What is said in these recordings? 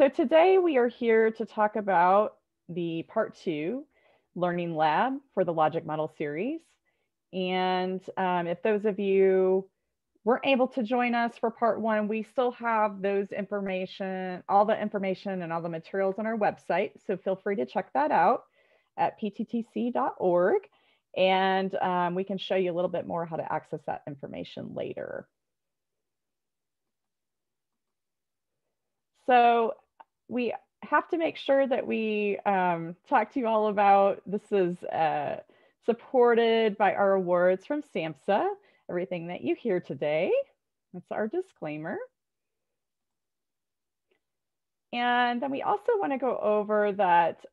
So today we are here to talk about the part 2 learning lab for the logic model series. And if those of you weren't able to join us for part 1, we still have those information, all the information and all the materials on our website. So feel free to check that out at pttc.org. And we can show you a little bit more how to access that information later. So we have to make sure that we talk to you all about, this is supported by our awards from SAMHSA, everything that you hear today. That's our disclaimer. And then we also want to go over that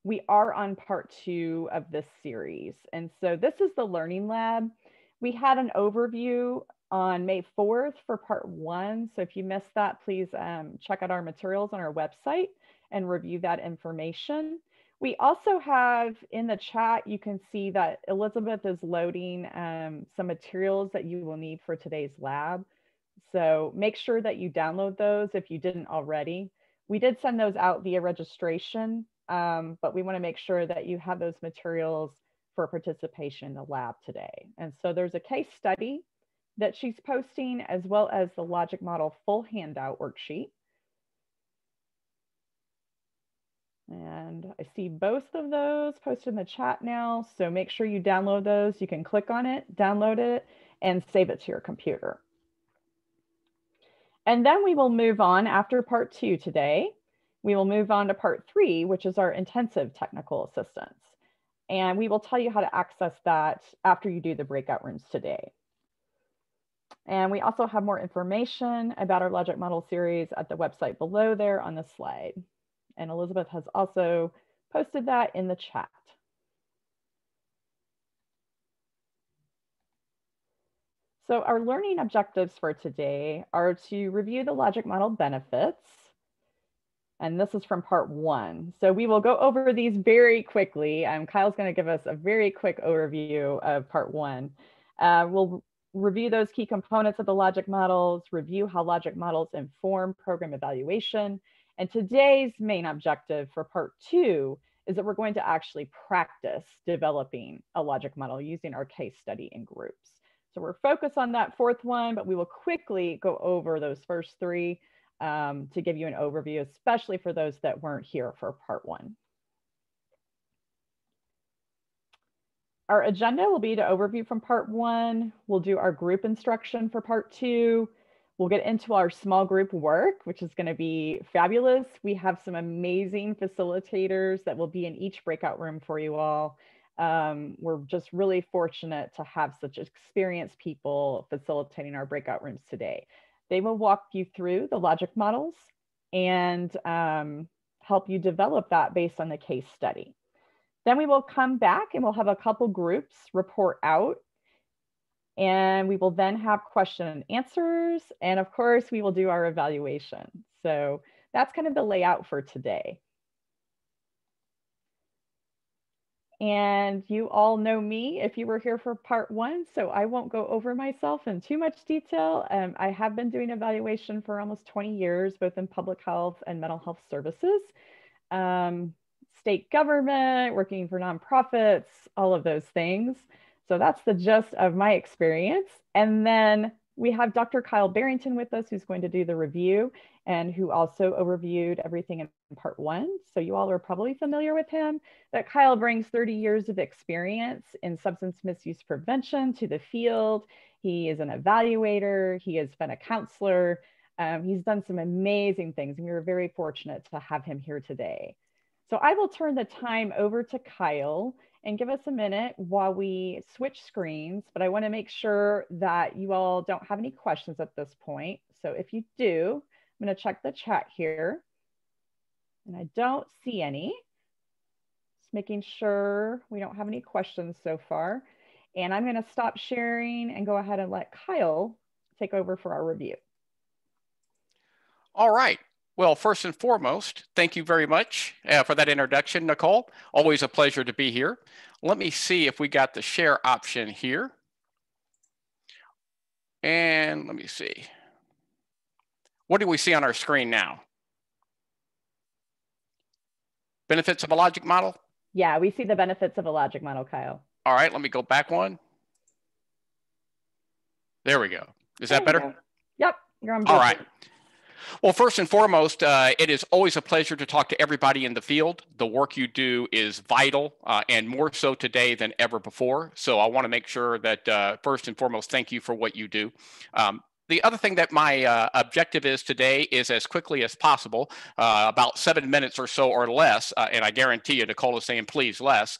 we are on part 2 of this series. And so this is the Learning Lab. We had an overview on May 4th for part 1. So if you missed that, please check out our materials on our website and review that information. We also have in the chat, you can see that Elizabeth is loading some materials that you will need for today's lab. So make sure that you download those if you didn't already. We did send those out via registration, but we want to make sure that you have those materials for participation in the lab today. And so there's a case study that she's posting, as well as the logic model full handout worksheet. And I see both of those posted in the chat now. So make sure you download those. You can click on it, download it, and save it to your computer. And then we will move on after part 2 today. We will move on to part 3, which is our intensive technical assistance. And we will tell you how to access that after you do the breakout rooms today. And we also have more information about our logic model series at the website below there on the slide. And Elizabeth has also posted that in the chat. So our learning objectives for today are to review the logic model benefits. And this is from part 1. So we will go over these very quickly. Kyle's going to give us a very quick overview of part 1. We'll review those key components of the logic models, review how logic models inform program evaluation. And today's main objective for part 2 is that we're going to actually practice developing a logic model using our case study in groups. So we're focused on that 4th one, but we will quickly go over those first 3 to give you an overview, especially for those that weren't here for part 1. Our agenda will be to overview from part 1. We'll do our group instruction for part 2. We'll get into our small group work, which is going to be fabulous. We have some amazing facilitators that will be in each breakout room for you all. We're just really fortunate to have such experienced people facilitating our breakout rooms today. They will walk you through the logic models and help you develop that based on the case study. Then we will come back and we'll have a couple groups report out. And we will then have question and answers. And of course, we will do our evaluation. So that's kind of the layout for today. And you all know me if you were here for part 1, so I won't go over myself in too much detail. I have been doing evaluation for almost 20 years, both in public health and mental health services, state government, working for nonprofits, all of those things. So that's the gist of my experience. And then we have Dr. Kyle Barrington with us, who's going to do the review and who also overviewed everything in part 1. So you all are probably familiar with him. That Kyle brings 30 years of experience in substance misuse prevention to the field. He is an evaluator. He has been a counselor. He's done some amazing things, and we were very fortunate to have him here today. So I will turn the time over to Kyle and give us a minute while we switch screens, but I want to make sure that you all don't have any questions at this point. So if you do, I'm going to check the chat here, and I don't see any. Just making sure we don't have any questions so far. And I'm going to stop sharing and go ahead and let Kyle take over for our review. All right. Well, first and foremost, thank you very much for that introduction, Nicole. Always a pleasure to be here. Let me see if we got the share option here. And let me see. What do we see on our screen now? Benefits of a logic model? Yeah, we see the benefits of a logic model, Kyle. All right, let me go back one. There we go. Is There that you better? go. Yep, you're on All board. right. Well, first and foremost, it is always a pleasure to talk to everybody in the field. The work you do is vital and more so today than ever before. So I want to make sure that first and foremost, thank you for what you do. The other thing that my objective is today is as quickly as possible, about 7 minutes or so or less, and I guarantee you Nicole is saying please less,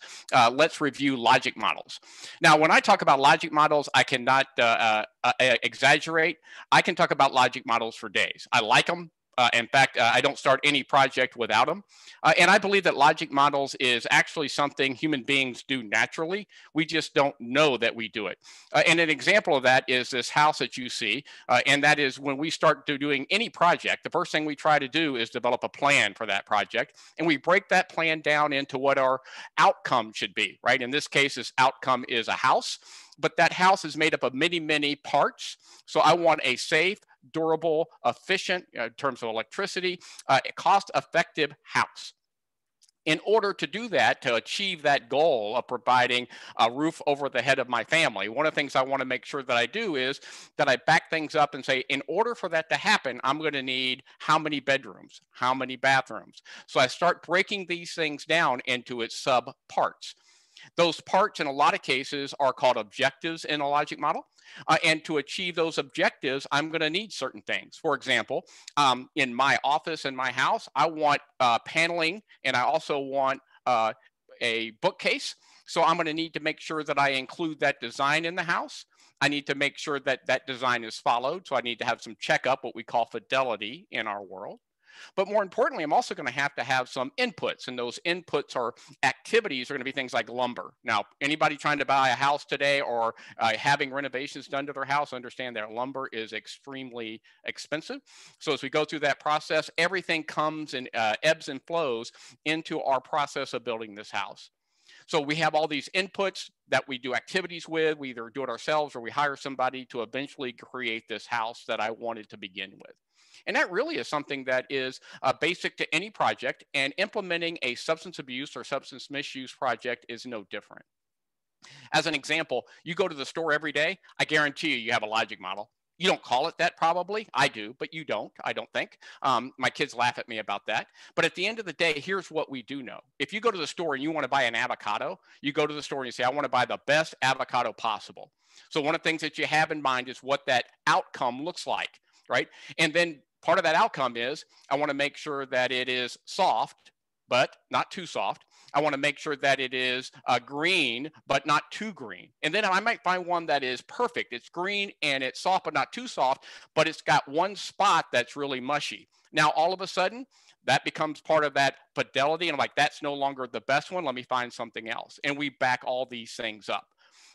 let's review logic models. Now, when I talk about logic models, I cannot exaggerate. I can talk about logic models for days. I like them. In fact, I don't start any project without them. And I believe that logic models is actually something human beings do naturally. We just don't know that we do it. And an example of that is this house that you see. And that is when we start doing any project, the first thing we try to do is develop a plan for that project. And we break that plan down into what our outcome should be, right? In this case, this outcome is a house. But that house is made up of many, many parts. So I want a safe, durable, efficient in terms of electricity, cost-effective house. In order to do that, to achieve that goal of providing a roof over the head of my family, one of the things I want to make sure that I do is that I back things up and say, in order for that to happen, I'm going to need how many bedrooms, how many bathrooms. So I start breaking these things down into its sub parts. Those parts, in a lot of cases, are called objectives in a logic model. And to achieve those objectives, I'm going to need certain things. For example, in my office and my house, I want paneling, and I also want a bookcase. So I'm going to need to make sure that I include that design in the house. I need to make sure that that design is followed. So I need to have some checkup, what we call fidelity in our world. But more importantly, I'm also going to have some inputs, and those inputs or activities are going to be things like lumber. Now, anybody trying to buy a house today or having renovations done to their house understand that lumber is extremely expensive. So as we go through that process, everything comes in ebbs and flows into our process of building this house. So we have all these inputs that we do activities with. We either do it ourselves or we hire somebody to eventually create this house that I wanted to begin with. And that really is something that is basic to any project, and implementing a substance abuse or substance misuse project is no different. As an example, you go to the store every day, I guarantee you have a logic model. You don't call it that probably. I do, but you don't, I don't think. My kids laugh at me about that. But at the end of the day, here's what we do know. If you go to the store and you want to buy an avocado, you go to the store and you say, I want to buy the best avocado possible. So one of the things that you have in mind is what that outcome looks like, right? And then part of that outcome is I want to make sure that it is soft, but not too soft. I want to make sure that it is green, but not too green. And then I might find one that is perfect. It's green and it's soft, but not too soft, but it's got one spot that's really mushy. Now, all of a sudden, that becomes part of that fidelity. And I'm like, that's no longer the best one. Let me find something else. And we back all these things up.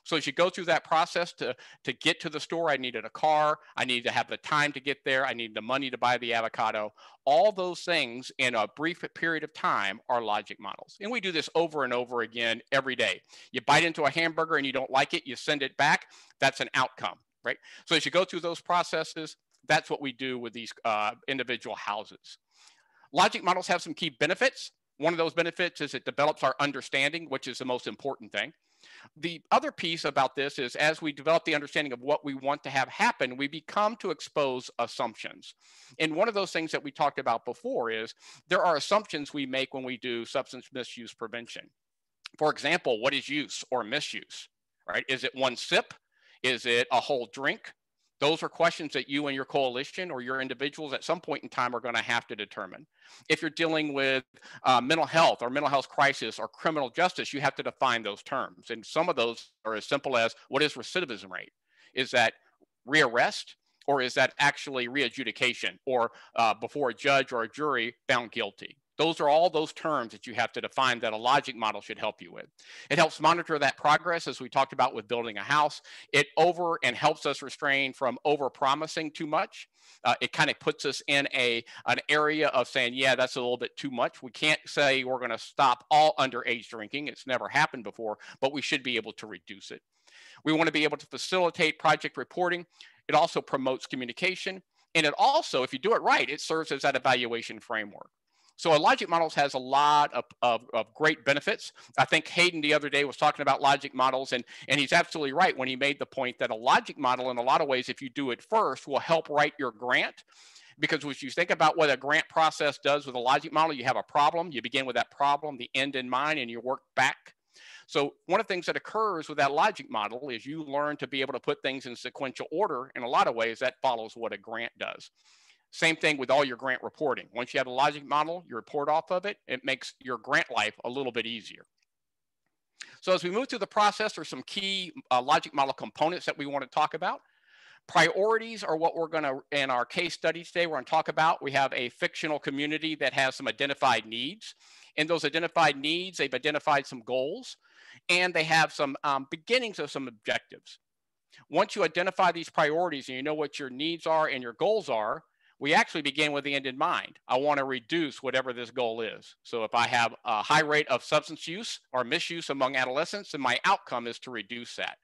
So as you go through that process to get to the store, I needed a car. I needed to have the time to get there. I needed the money to buy the avocado. All those things in a brief period of time are logic models. And we do this over and over again every day. You bite into a hamburger and you don't like it, you send it back. That's an outcome, right? So as you go through those processes, that's what we do with these individual houses. Logic models have some key benefits. One of those benefits is it develops our understanding, which is the most important thing. The other piece about this is as we develop the understanding of what we want to have happen, we become to expose assumptions. And one of those things that we talked about before is there are assumptions we make when we do substance misuse prevention. For example, what is use or misuse, right? Is it one sip? Is it a whole drink? Those are questions that you and your coalition or your individuals at some point in time are going to have to determine. If you're dealing with mental health or mental health crisis or criminal justice, you have to define those terms. And some of those are as simple as what is recidivism rate? Is that rearrest, or is that actually readjudication or before a judge or a jury found guilty? Those are all those terms that you have to define that a logic model should help you with. It helps monitor that progress, as we talked about with building a house. It helps us restrain from over-promising too much. It kind of puts us in an area of saying, yeah, that's a little bit too much. We can't say we're going to stop all underage drinking. It's never happened before, but we should be able to reduce it. We want to be able to facilitate project reporting. It also promotes communication. And it also, if you do it right, it serves as that evaluation framework. So a logic models has a lot of great benefits. I think Hayden the other day was talking about logic models, and he's absolutely right when he made the point that a logic model, in a lot of ways, if you do it first, will help write your grant. Because when you think about what a grant process does with a logic model, you have a problem, you begin with that problem, the end in mind, and you work back. So one of the things that occurs with that logic model is you learn to be able to put things in sequential order. In a lot of ways, that follows what a grant does. Same thing with all your grant reporting. Once you have a logic model, you report off of it, it makes your grant life a little bit easier. So as we move through the process, there's some key logic model components that we want to talk about. Priorities are what we're going to, in our case study today, we're going to talk about. We have a fictional community that has some identified needs. In those identified needs, they've identified some goals, and they have some beginnings of some objectives. Once you identify these priorities and you know what your needs are and your goals are, we actually begin with the end in mind. I want to reduce whatever this goal is. So if I have a high rate of substance use or misuse among adolescents, then my outcome is to reduce that.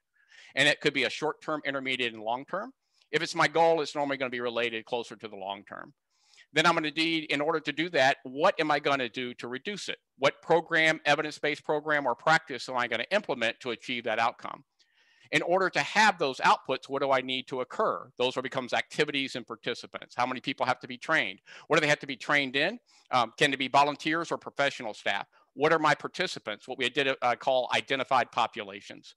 And it could be a short-term, intermediate, and long-term. If it's my goal, it's normally going to be related closer to the long-term. Then I'm going to need, in order to do that, what am I going to do to reduce it? What program, evidence-based program, or practice am I going to implement to achieve that outcome? In order to have those outputs, what do I need to occur? Those are becomes activities and participants. How many people have to be trained? What do they have to be trained in? Can it be volunteers or professional staff? What are my participants? What we did call identified populations.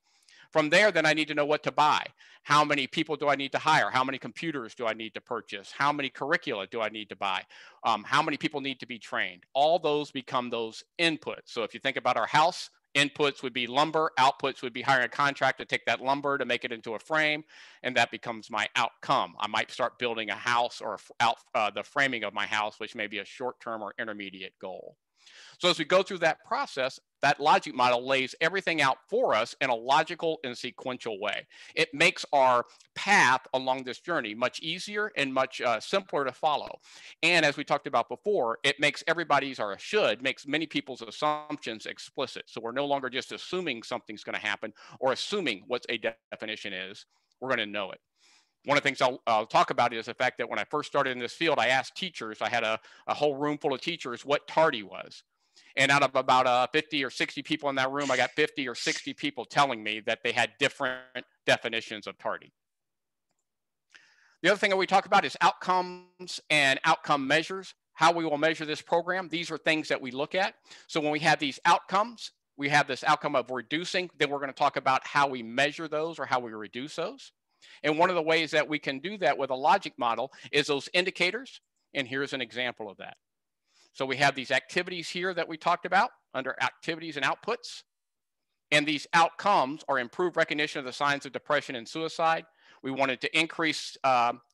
From there, then I need to know what to buy. How many people do I need to hire? How many computers do I need to purchase? How many curricula do I need to buy? How many people need to be trained? All those become those inputs. So if you think about our house, inputs would be lumber, outputs would be hiring a contractor to take that lumber to make it into a frame, and that becomes my outcome. I might start building a house or the framing of my house, which may be a short-term or intermediate goal. So as we go through that process, that logic model lays everything out for us in a logical and sequential way. It makes our path along this journey much easier and much simpler to follow. And as we talked about before, it makes everybody's, or should, makes many people's assumptions explicit. So we're no longer just assuming something's going to happen or assuming what a definition is. We're going to know it. One of the things I'll talk about is the fact that when I first started in this field, I asked teachers, I had a whole room full of teachers, what tardy was. And out of about 50 or 60 people in that room, I got 50 or 60 people telling me that they had different definitions of tardy. The other thing that we talk about is outcomes and outcome measures, how we will measure this program. These are things that we look at. So when we have these outcomes, we have this outcome of reducing, then we're going to talk about how we measure those or how we reduce those. And one of the ways that we can do that with a logic model is those indicators. And here's an example of that. So we have these activities here that we talked about under activities and outputs. And these outcomes are improved recognition of the signs of depression and suicide. We wanted to increase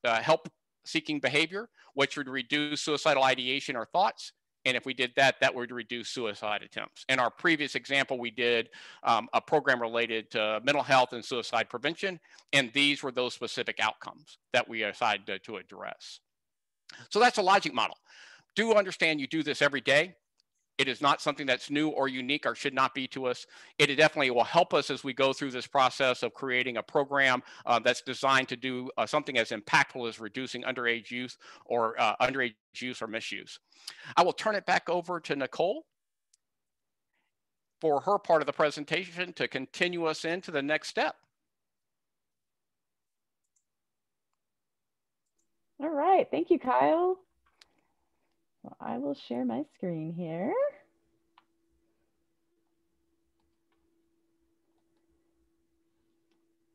help-seeking behavior, which would reduce suicidal ideation or thoughts. And if we did that, that would reduce suicide attempts. In our previous example, we did a program related to mental health and suicide prevention. And these were those specific outcomes that we decided to address. So that's a logic model. Do understand you do this every day. It is not something that's new or unique or should not be to us. It definitely will help us as we go through this process of creating a program that's designed to do something as impactful as reducing underage use or misuse. I will turn it back over to Nicole for her part of the presentation to continue us into the next step. All right, thank you, Kyle. Well, I will share my screen here.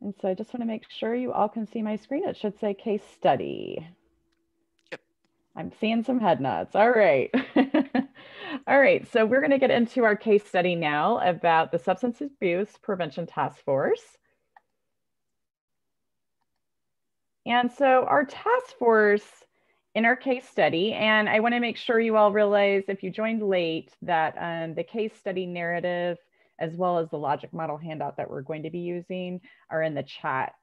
And so I just want to make sure you all can see my screen. It should say case study. Yep. I'm seeing some head nods. All right. All right, so we're going to get into our case study now about the Substance Abuse Prevention Task Force. And so our task force in our case study, and I want to make sure you all realize if you joined late that the case study narrative as well as the logic model handout that we're going to be using are in the chat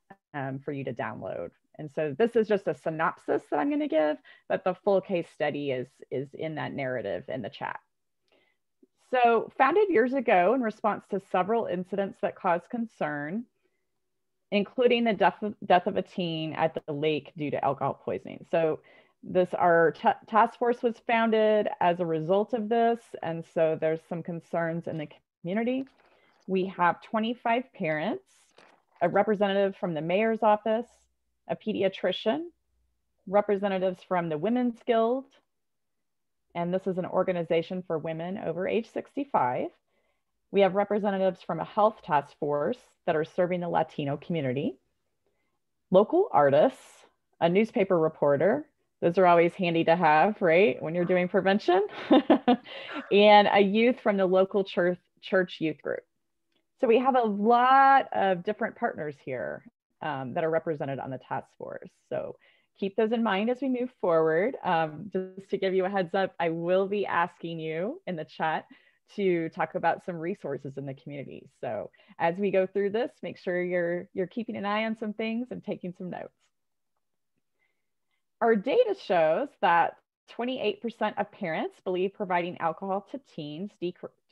for you to download. And so this is just a synopsis that I'm going to give, but the full case study is in that narrative in the chat. So founded years ago in response to several incidents that caused concern, including the death of a teen at the lake due to alcohol poisoning. So Our task force was founded as a result of this, and so there's some concerns in the community. We have 25 parents, a representative from the mayor's office, a pediatrician, representatives from the Women's Guild, and this is an organization for women over age 65. We have representatives from a health task force that are serving the Latino community, local artists, a newspaper reporter. Those are always handy to have, right, when you're doing prevention, and a youth from the local church youth group. So we have a lot of different partners here that are represented on the task force. So keep those in mind as we move forward. Just to give you a heads up, I will be asking you in the chat to talk about some resources in the community. So as we go through this, make sure you're keeping an eye on some things and taking some notes. Our data shows that 28% of parents believe providing alcohol to teens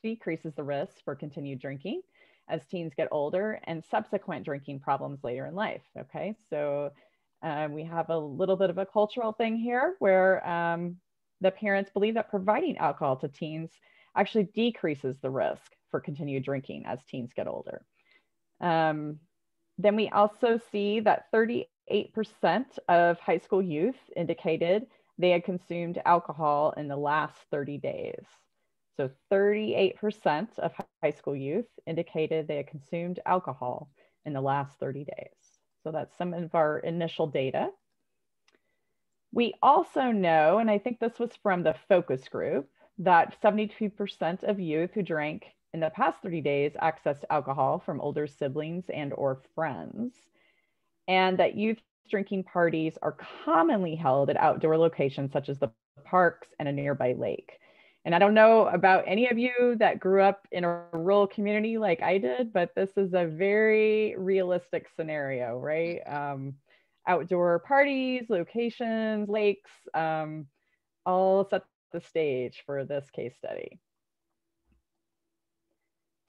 decreases the risk for continued drinking as teens get older and subsequent drinking problems later in life. Okay, so we have a little bit of a cultural thing here where the parents believe that providing alcohol to teens actually decreases the risk for continued drinking as teens get older. Then we also see that 38% of high school youth indicated they had consumed alcohol in the last 30 days. So 38% of high school youth indicated they had consumed alcohol in the last 30 days. So that's some of our initial data. We also know, and I think this was from the focus group, that 72% of youth who drank in the past 30 days accessed alcohol from older siblings and or friends, and that youth drinking parties are commonly held at outdoor locations such as the parks and a nearby lake. And I don't know about any of you that grew up in a rural community like I did, but this is a very realistic scenario, right? Outdoor parties, locations, lakes, all set the stage for this case study.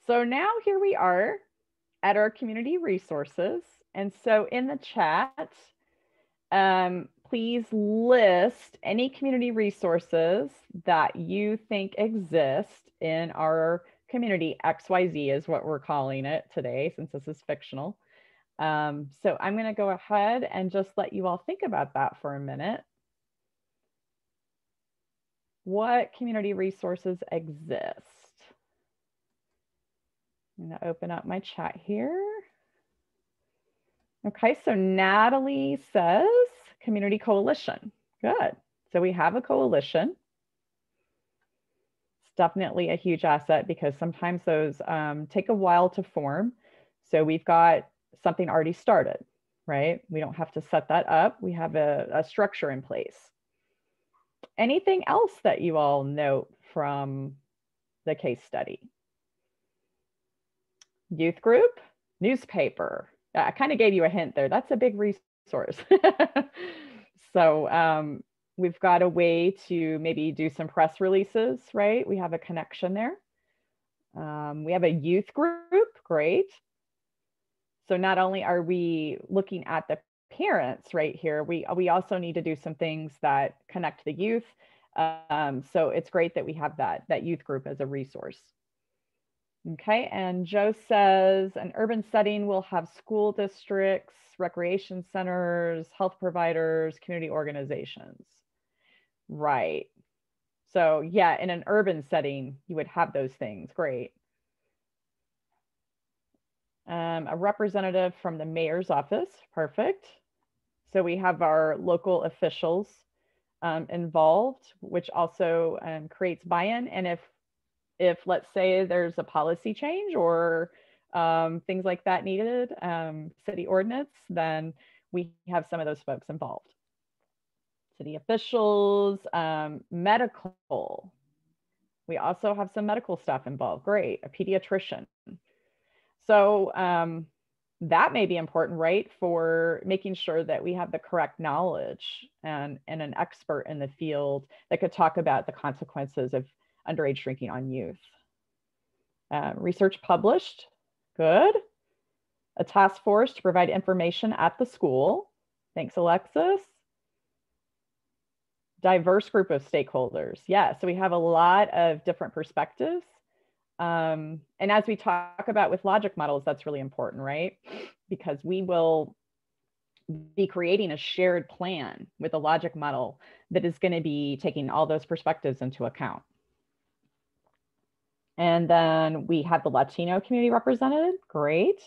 So now here we are at our community resources. And so in the chat, please list any community resources that you think exist in our community. XYZ is what we're calling it today, since this is fictional. So I'm going to go ahead and just let you all think about that for a minute. What community resources exist? I'm going to open up my chat here. Okay, so Natalie says community coalition. Good. So we have a coalition. It's definitely a huge asset because sometimes those take a while to form. So we've got something already started, right? We don't have to set that up. We have a structure in place. Anything else that you all note from the case study? Youth group, newspaper. I kind of gave you a hint there. That's a big resource. So we've got a way to maybe do some press releases, right? We have a connection there. We have a youth group, great. So not only are we looking at the parents right here, we also need to do some things that connect the youth. So it's great that we have that youth group as a resource. Okay, and Joe says an urban setting will have school districts, recreation centers, health providers, community organizations. Right. So yeah, in an urban setting, you would have those things. Great. A representative from the mayor's office. Perfect. So we have our local officials involved, which also creates buy-in. And if let's say there's a policy change or things like that needed, city ordinance, then we have some of those folks involved. City officials, medical. We also have some medical staff involved. Great, a pediatrician. So that may be important, right, for making sure that we have the correct knowledge and an expert in the field that could talk about the consequences of underage drinking on youth. Research published, good. A task force to provide information at the school. Thanks, Alexis. Diverse group of stakeholders. Yeah, so we have a lot of different perspectives. And as we talk about with logic models, that's really important, right? Because we will be creating a shared plan with a logic model that is going to be taking all those perspectives into account. And then we have the Latino community represented. Great.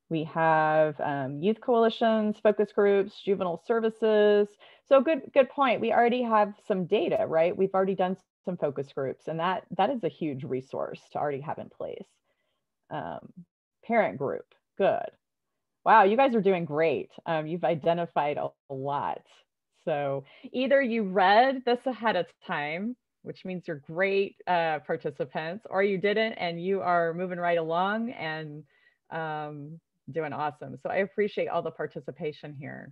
We have youth coalitions, focus groups, juvenile services. So good point. We already have some data, right? We've already done some focus groups, and that is a huge resource to already have in place. Parent group, good. Wow, you guys are doing great. You've identified a lot. So either you read this ahead of time, which means you're great participants, or you didn't and you are moving right along and doing awesome. So I appreciate all the participation here.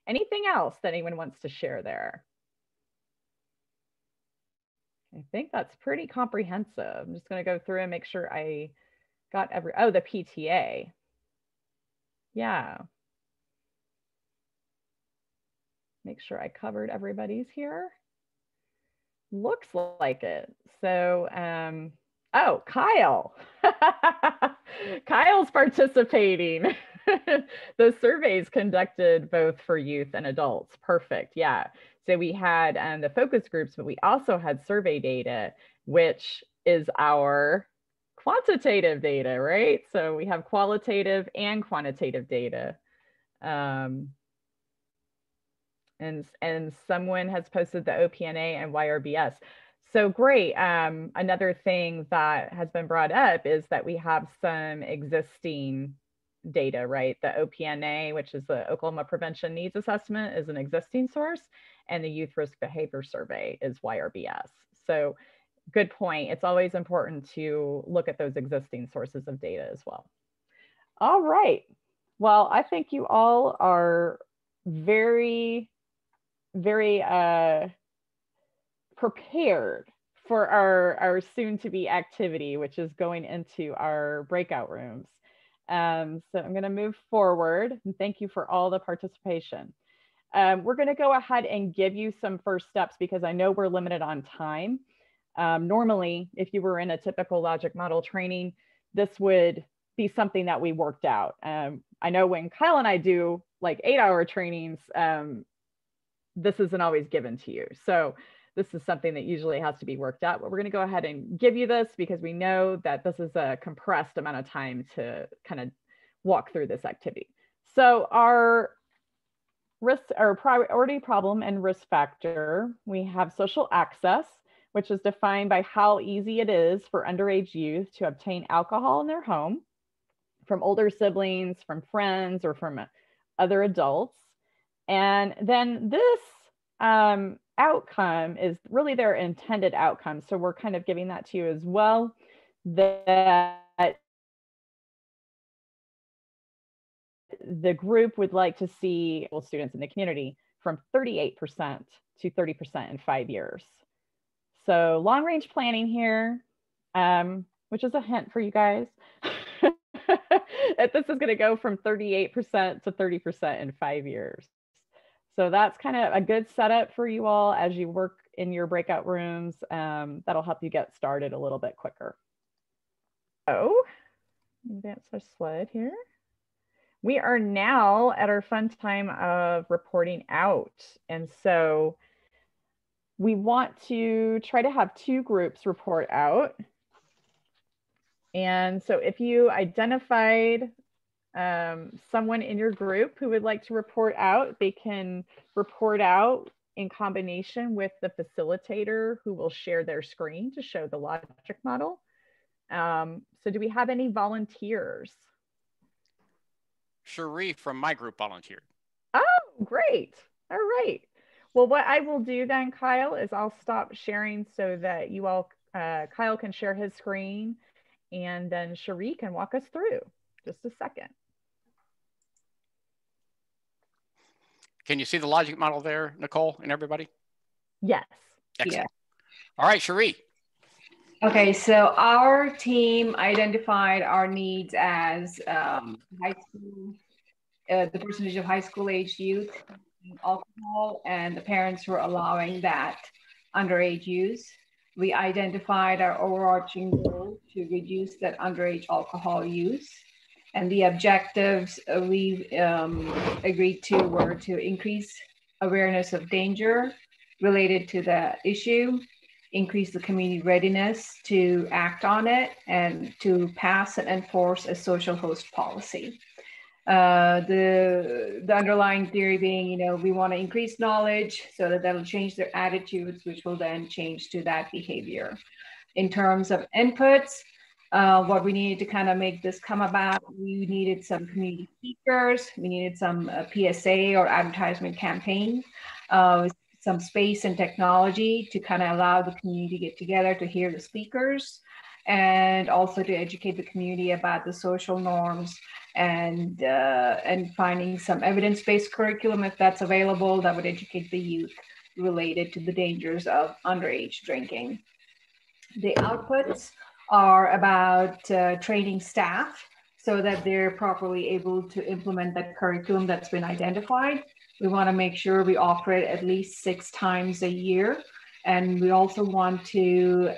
Anything else that anyone wants to share there? I think that's pretty comprehensive. I'm just going to go through and make sure I got oh, the PTA. Yeah. Make sure I covered everybody's here. Looks like it. So, oh, Kyle. Kyle's participating. The surveys conducted both for youth and adults. Perfect. Yeah. So we had the focus groups, but we also had survey data, which is our quantitative data, right? So we have qualitative and quantitative data. And someone has posted the OPNA and YRBS. So great. Another thing that has been brought up is that we have some existing data, right? The OPNA, which is the Oklahoma Prevention Needs Assessment, is an existing source, and the Youth Risk Behavior Survey is YRBS. So good point. It's always important to look at those existing sources of data as well. All right. Well, I think you all are very prepared for our soon-to-be activity, which is going into our breakout rooms. So I'm going to move forward, and thank you for all the participation. We're going to go ahead and give you some first steps because I know we're limited on time. Normally, if you were in a typical logic model training, this would be something that we worked out. I know when Kyle and I do like 8-hour trainings, this isn't always given to you. So this is something that usually has to be worked out, but we're going to go ahead and give you this because we know that this is a compressed amount of time to kind of walk through this activity. So our priority problem and risk factor, we have social access, which is defined by how easy it is for underage youth to obtain alcohol in their home from older siblings, from friends, or from other adults. And then this outcome is really their intended outcome. So we're kind of giving that to you as well, that the group would like to see students in the community from 38% to 30% in 5 years. So long range planning here, which is a hint for you guys, that this is going to go from 38% to 30% in 5 years. So that's kind of a good setup for you all as you work in your breakout rooms. That'll help you get started a little bit quicker. So, advance our slide here. We are now at our fun time of reporting out. And so we want to try to have 2 groups report out. And so if you identified someone in your group who would like to report out, they can report out in combination with the facilitator who will share their screen to show the logic model. So do we have any volunteers? Cherie from my group volunteered. Oh, great. All right. Well, what I will do then, Kyle, is I'll stop sharing so that you all, Kyle can share his screen, and then Cherie can walk us through. Just a second. Can you see the logic model there, Nicole and everybody? Yes. Excellent. Yeah. All right, Cherie. Okay, so our team identified our needs as high school, the percentage of high school age youth alcohol, and the parents were allowing that underage use. We identified our overarching goal to reduce that underage alcohol use. And the objectives we agreed to were to increase awareness of danger related to the issue, increase the community readiness to act on it, and to pass and enforce a social host policy. The underlying theory being, we want to increase knowledge so that that'll change their attitudes, which will then change to that behavior. In terms of inputs, what we needed to kind of make this come about, we needed some community speakers, we needed some PSA or advertisement campaign, some space and technology to kind of allow the community to get together to hear the speakers, and also to educate the community about the social norms, and finding some evidence-based curriculum if that's available that would educate the youth related to the dangers of underage drinking. The outputs are about training staff so that they're properly able to implement that curriculum that's been identified. We want to make sure we offer it at least 6 times a year. And we also want to,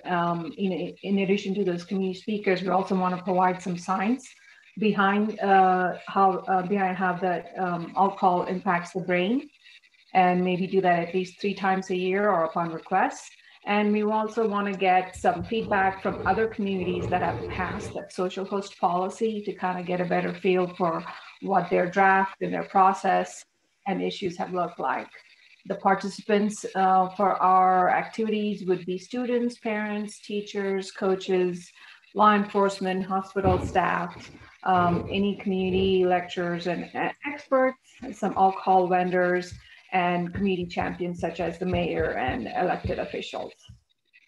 in addition to those community speakers, we also want to provide some science behind how that alcohol impacts the brain, and maybe do that at least 3 times a year or upon request. And we also want to get some feedback from other communities that have passed that social host policy to kind of get a better feel for what their draft and their process and issues have looked like. The participants for our activities would be students, parents, teachers, coaches, law enforcement, hospital staff, any community lecturers and experts, some alcohol vendors, and community champions such as the mayor and elected officials.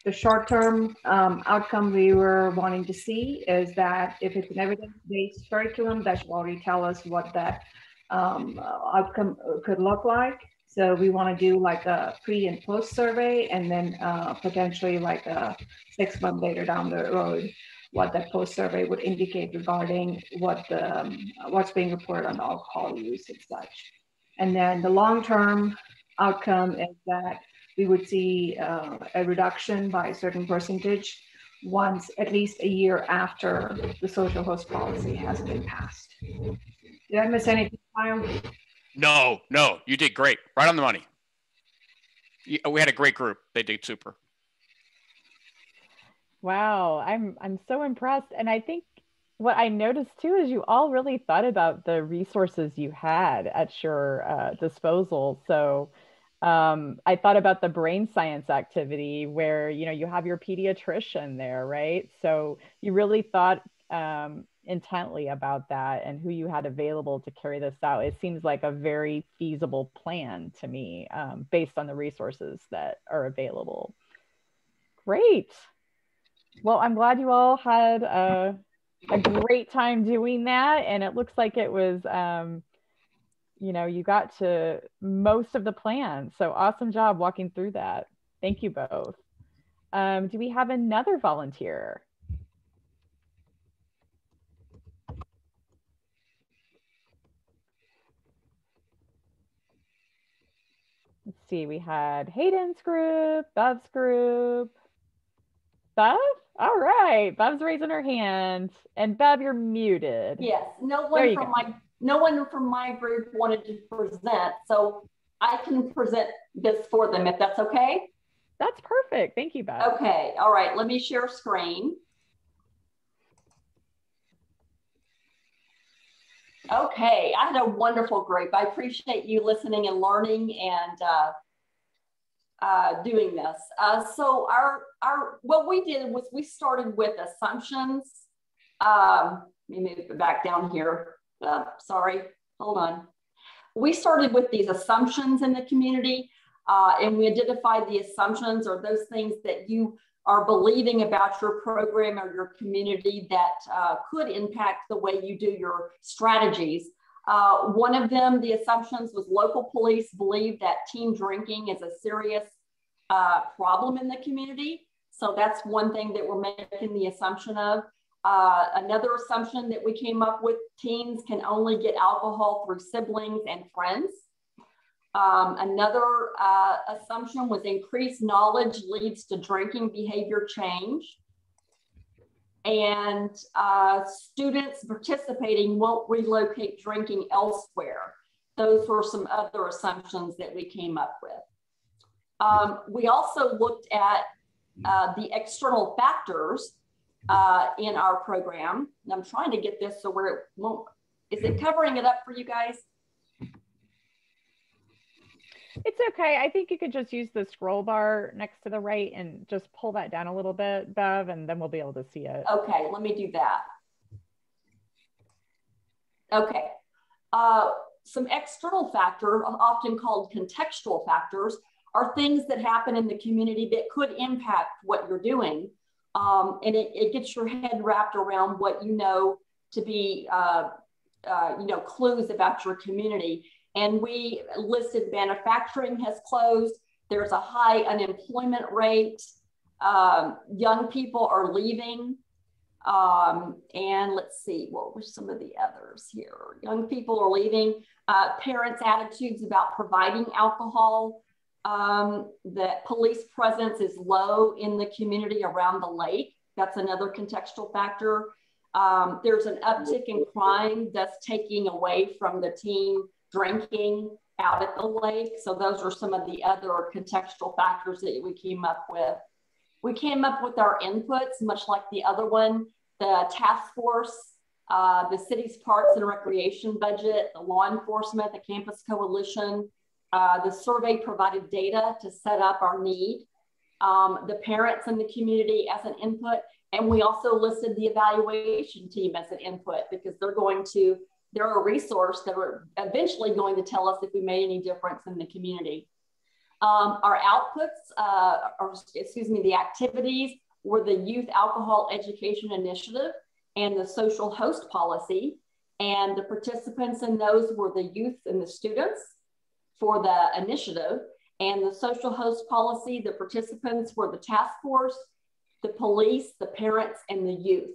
The short-term outcome we were wanting to see is that if it's an evidence-based curriculum, that should already tell us what that outcome could look like. So we want to do like a pre and post survey, and then potentially like a 6 months later down the road, what that post survey would indicate regarding what's being reported on alcohol use and such. And then the long-term outcome is that we would see a reduction by a certain percentage once, at least a year after the social host policy has been passed. Did I miss anything, Kyle? No, you did great. Right on the money. We had a great group. They did super. Wow, I'm so impressed. And I think what I noticed too is you all really thought about the resources you had at your disposal. So I thought about the brain science activity where, you have your pediatrician there, right? So you really thought intently about that and who you had available to carry this out. It seems like a very feasible plan to me, based on the resources that are available. Great. Well, I'm glad you all had a great time doing that. And it looks like it was, you got to most of the plan. So awesome job walking through that. Thank you both. Do we have another volunteer? Let's see, we had Hayden's group, Bev's group. Bev? All right, Bev's raising her hand. And Bev, you're muted. Yes, no one from my group wanted to present, so I can present this for them if that's okay. That's perfect. Thank you, Bev. Okay, all right, let me share screen. Okay, I had a wonderful group. I appreciate you listening and learning and doing this. So what we did was we started with assumptions. Let me move it back down here. Sorry, hold on. We started with these assumptions in the community, and we identified the assumptions or those things that you are believing about your program or your community that could impact the way you do your strategies. One of them, the assumptions, was local police believe that teen drinking is a serious problem in the community. So that's one thing that we're making the assumption of. Another assumption that we came up with, teens can only get alcohol through siblings and friends. Another assumption was increased knowledge leads to drinking behavior change. And students participating won't relocate drinking elsewhere. Those were some other assumptions that we came up with. We also looked at the external factors in our program. And I'm trying to get this so where it won't, is it covering it up for you guys? It's okay. I think you could just use the scroll bar next to the right and just pull that down a little bit, Bev, and then we'll be able to see it. Okay, let me do that. Okay. Some external factors, often called contextual factors, are things that happen in the community that could impact what you're doing. And it gets your head wrapped around what you know to be clues about your community. And we listed manufacturing has closed. There's a high unemployment rate. Young people are leaving. And let's see, what were some of the others here? Young people are leaving. Parents' attitudes about providing alcohol. The police presence is low in the community around the lake. That's another contextual factor. There's an uptick in crime that's taking away from the teen drinking out at the lake. So those are some of the other contextual factors that we came up with. We came up with our inputs, much like the other one, the task force, the city's parks and recreation budget, the law enforcement, the campus coalition. The survey provided data to set up our need, the parents in the community as an input, and we also listed the evaluation team as an input because they're a resource that are eventually going to tell us if we made any difference in the community. Our outputs, the activities were the Youth Alcohol Education Initiative and the Social Host Policy, and the participants in those were the youth and the students for the initiative, and the Social Host Policy, the participants were the task force, the police, the parents, and the youth.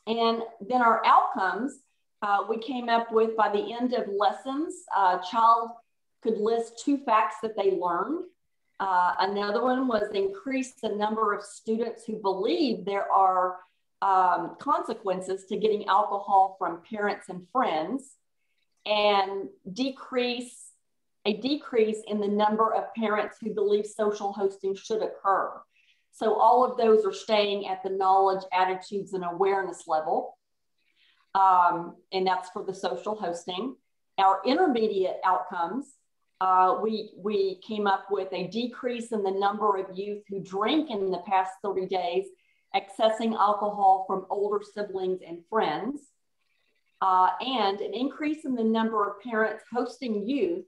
And then our outcomes, we came up with by the end of lessons, a child could list 2 facts that they learned. Another one was increase the number of students who believe there are consequences to getting alcohol from parents and friends, and a decrease in the number of parents who believe social hosting should occur. So all of those are staying at the knowledge, attitudes, and awareness level. And that's for the social hosting. Our intermediate outcomes, we came up with a decrease in the number of youth who drink in the past 30 days, accessing alcohol from older siblings and friends, and an increase in the number of parents hosting youth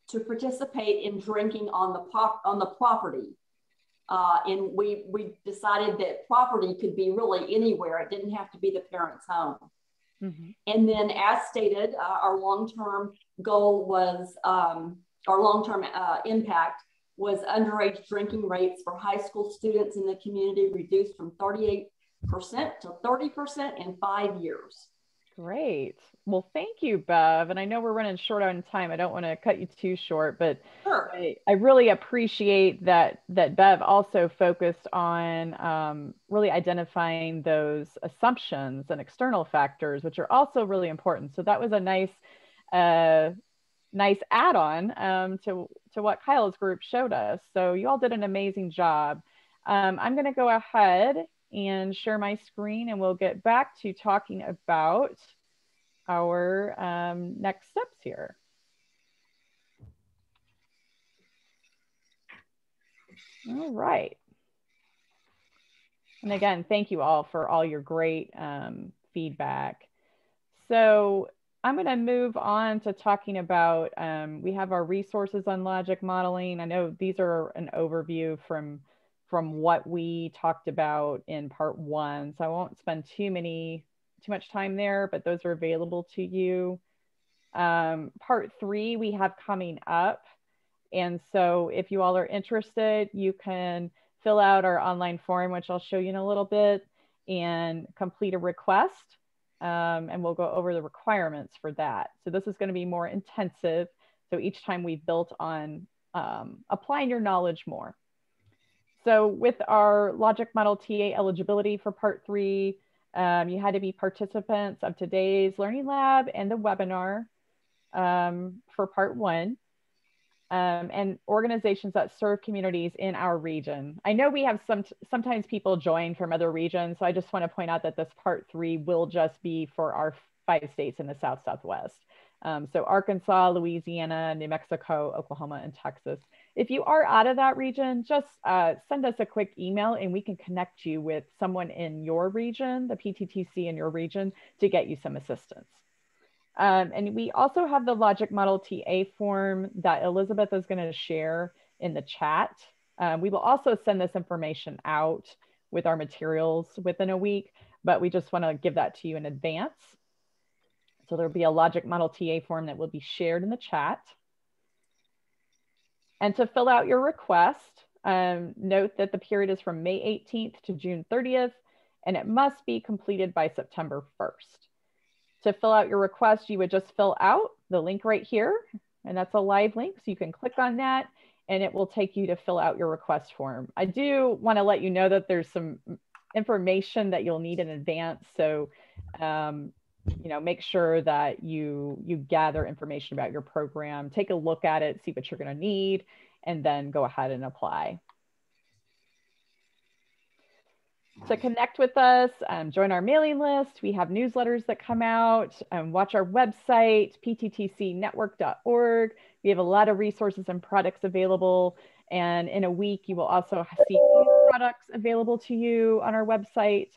to participate in drinking on the property. And we decided that property could be really anywhere. It didn't have to be the parent's home. Mm-hmm. And then as stated, our long-term goal was, our long-term impact was underage drinking rates for high school students in the community reduced from 38% to 30% in 5 years. Great. Well, thank you, Bev. And I know we're running short on time. I don't want to cut you too short, but sure. I really appreciate that Bev also focused on really identifying those assumptions and external factors, which are also really important. So that was a nice add-on to what Kyle's group showed us. So you all did an amazing job. I'm going to go ahead and share my screen, and we'll get back to talking about our next steps here. All right. And again, thank you all for all your great feedback. So I'm going to move on to talking about, we have our resources on logic modeling. I know these are an overview from what we talked about in part 1. So I won't spend too much time there, but those are available to you. Part 3 we have coming up. And so if you all are interested, you can fill out our online form, which I'll show you in a little bit, and complete a request. And we'll go over the requirements for that. So this is going to be more intensive. So each time we built on applying your knowledge more. So with our logic model TA eligibility for part 3, you had to be participants of today's Learning Lab and the webinar for part 1. And organizations that serve communities in our region. I know we have sometimes people join from other regions, so I just want to point out that this part 3 will just be for our 5 states in the South Southwest. So Arkansas, Louisiana, New Mexico, Oklahoma, and Texas. If you are out of that region, just send us a quick email and we can connect you with someone in your region, the PTTC in your region, to get you some assistance. And we also have the logic model TA form that Elizabeth is going to share in the chat. We will also send this information out with our materials within a week, but we just want to give that to you in advance. So there'll be a logic model TA form that will be shared in the chat. And to fill out your request, note that the period is from May 18th to June 30th, and it must be completed by September 1st. To fill out your request, you would just fill out the link right here, and that's a live link, so you can click on that, and it will take you to fill out your request form. I do want to let you know that there's some information that you'll need in advance, so you know, make sure that you gather information about your program, take a look at it, see what you're going to need, and then go ahead and apply. To connect with us, join our mailing list. We have newsletters that come out. Watch our website, pttcnetwork.org. We have a lot of resources and products available. And in a week, you will also see products available to you on our website.